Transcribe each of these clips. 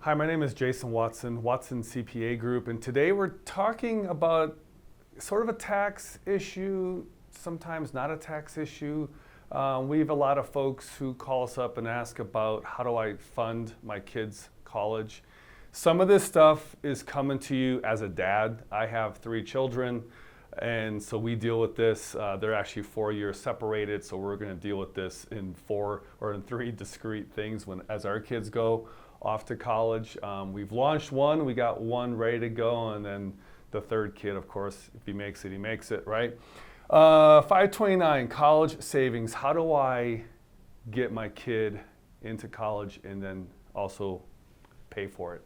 Hi, my name is Jason Watson, Watson CPA Group, and today we're talking about sort of a tax issue, sometimes not a tax issue. We have a lot of folks who call us up and ask about how do I fund my kids' college. Some of this stuff is coming to you as a dad. I have 3 children, and so we deal with this. They're actually 4 years separated, so we're going to deal with this in 4 or in 3 discrete things as our kids go off to college. We've launched one, we got one ready to go, and then the third kid, of course, if he makes it, he makes it, right? 529, college savings. How do I get my kid into college and then also pay for it?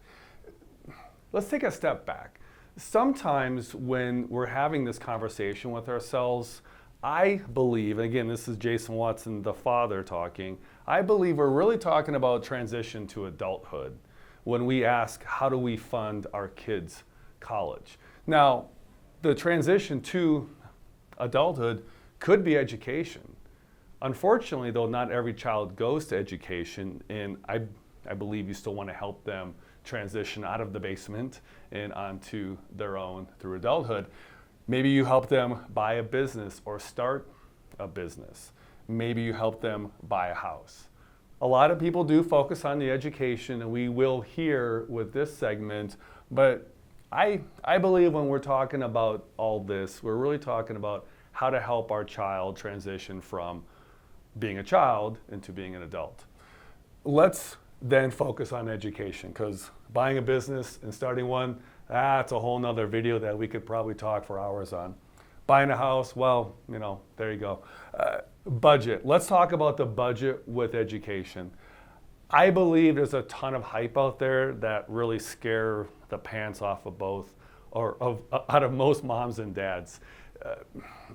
Let's take a step back. Sometimes when we're having this conversation with ourselves, I believe, and again, this is Jason Watson, the father talking, I believe we're really talking about transition to adulthood when we ask, how do we fund our kids' college? Now, the transition to adulthood could be education. Unfortunately, though, not every child goes to education, and I believe you still want to help them transition out of the basement and onto their own through adulthood. Maybe you help them buy a business or start a business. Maybe you help them buy a house. A lot of people do focus on the education, and we will hear with this segment, but I believe when we're talking about all this, we're really talking about how to help our child transition from being a child into being an adult. Let's then focus on education, because buying a business and starting one, that's a whole nother video that we could probably talk for hours on. Buying a house, well, there you go. Budget. Let's talk about the budget with education. I believe there's a ton of hype out there that really scare the pants off of both, out of most moms and dads.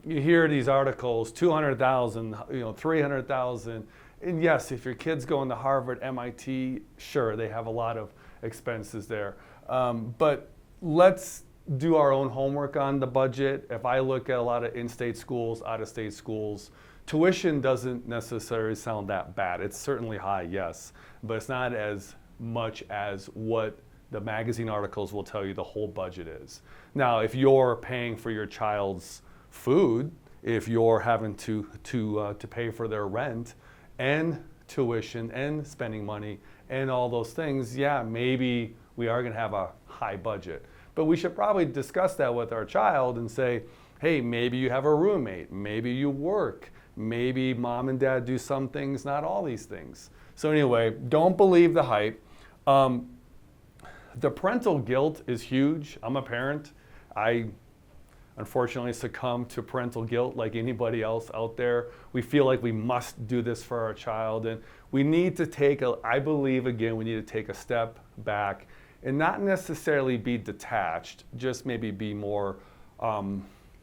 You hear these articles, 200,000, 300,000. And yes, if your kid's going to Harvard, MIT, sure, they have a lot of expenses there. But let's do our own homework on the budget. If I look at a lot of in-state schools, out-of-state schools, tuition doesn't necessarily sound that bad. It's certainly high, yes, but it's not as much as what the magazine articles will tell you the whole budget is. Now, if you're paying for your child's food, if you're having to pay for their rent and tuition and spending money and all those things, yeah, maybe we are going to have a high budget. But we should probably discuss that with our child and say, hey, maybe you have a roommate, maybe you work, maybe mom and dad do some things, not all these things. So anyway, don't believe the hype. The parental guilt is huge. I'm a parent. I unfortunately succumb to parental guilt like anybody else out there. We feel like we must do this for our child, and we need to I believe again, we need to take a step back and not necessarily be detached, just maybe be more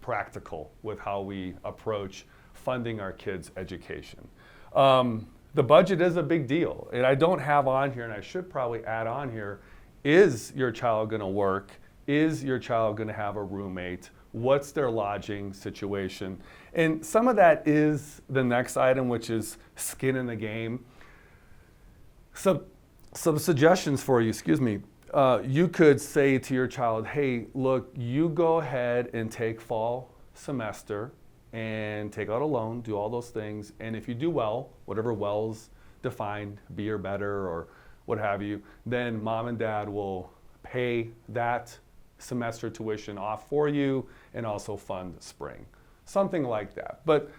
practical with how we approach funding our kids' education. The budget is a big deal, and I don't have on here, and I should probably add on here, is your child gonna work? Is your child gonna have a roommate? What's their lodging situation? And some of that is the next item, which is skin in the game. Some suggestions for you, you could say to your child, hey, look, you go ahead and take fall semester and take out a loan, do all those things. And if you do well, whatever well's defined, B or better or what have you, then mom and dad will pay that semester tuition off for you and also fund spring. Something like that. But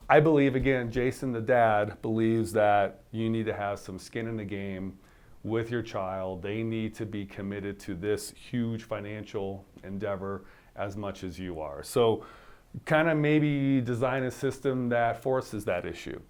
I believe, again, Jason the dad believes that you need to have some skin in the game with your child. They need to be committed to this huge financial endeavor as much as you are. So kind of maybe design a system that forces that issue.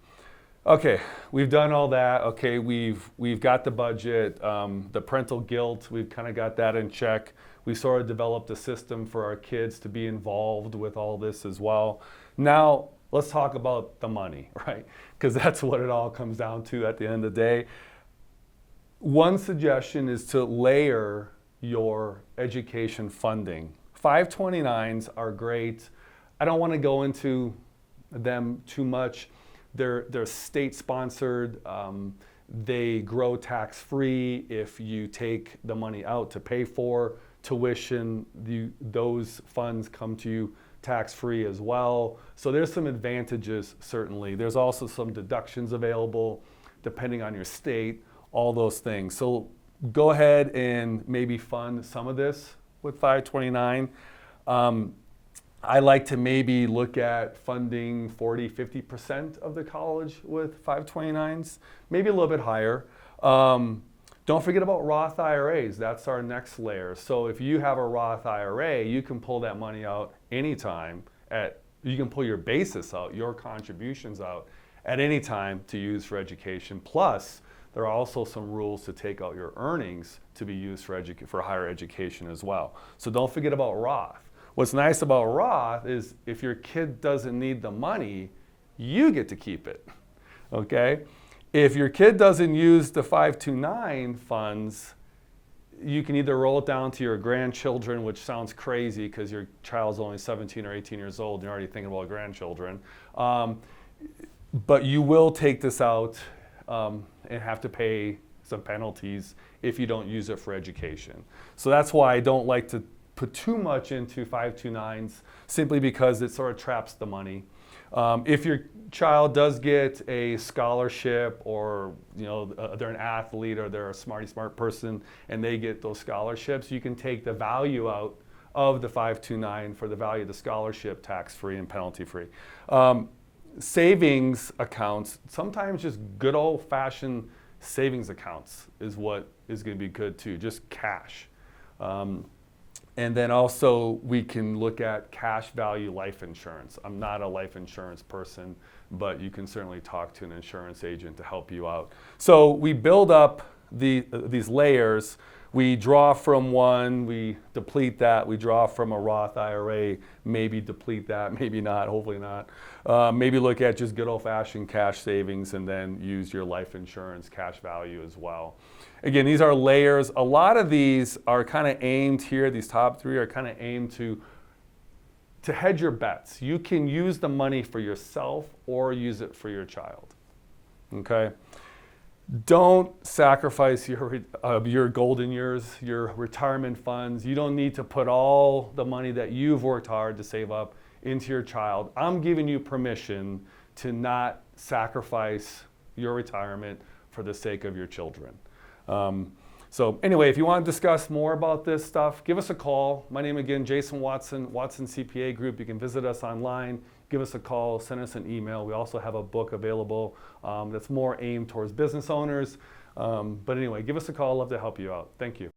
Okay, we've done all that. Okay, we've got the budget, the parental guilt, we've kind of got that in check. We sort of developed a system for our kids to be involved with all this as well. Now, let's talk about the money, right? Because that's what it all comes down to at the end of the day. One suggestion is to layer your education funding. 529s are great. I don't want to go into them too much. They're state sponsored. They grow tax-free if you take the money out to pay for tuition. Those funds come to you tax-free as well. So there's some advantages, certainly. There's also some deductions available depending on your state, all those things. So go ahead and maybe fund some of this with 529. I like to maybe look at funding 40, 50% of the college with 529s, maybe a little bit higher. Don't forget about Roth IRAs. That's our next layer. So if you have a Roth IRA, you can pull that money out anytime. You can pull your basis out, your contributions out at any time to use for education. Plus, there are also some rules to take out your earnings to be used for higher education as well. So don't forget about Roth. What's nice about Roth is if your kid doesn't need the money, you get to keep it, okay? If your kid doesn't use the 529 funds, you can either roll it down to your grandchildren, which sounds crazy because your child's only 17 or 18 years old and you're already thinking about grandchildren. But you will take this out and have to pay some penalties if you don't use it for education. So that's why I don't like to put too much into 529s, simply because it sort of traps the money. If your child does get a scholarship, or they're an athlete or they're a smart person and they get those scholarships, you can take the value out of the 529 for the value of the scholarship, tax-free and penalty-free. Savings accounts, sometimes just good old-fashioned savings accounts is what is going to be good too, just cash. And then also we can look at cash value life insurance. I'm not a life insurance person, but you can certainly talk to an insurance agent to help you out. So we build up these layers. We draw from one, we deplete that. We draw from a Roth IRA, maybe deplete that, maybe not, hopefully not. Maybe look at just good old-fashioned cash savings and then use your life insurance cash value as well. Again, these are layers. A lot of these are kind of aimed here, these top three are kind of aimed to hedge your bets. You can use the money for yourself or use it for your child, okay? Don't sacrifice your golden years, your retirement funds. You don't need to put all the money that you've worked hard to save up into your child. I'm giving you permission to not sacrifice your retirement for the sake of your children. So anyway, if you want to discuss more about this stuff, give us a call. My name again, Jason Watson, Watson CPA Group. You can visit us online, give us a call, send us an email. We also have a book available that's more aimed towards business owners. But anyway, give us a call. I'd love to help you out. Thank you.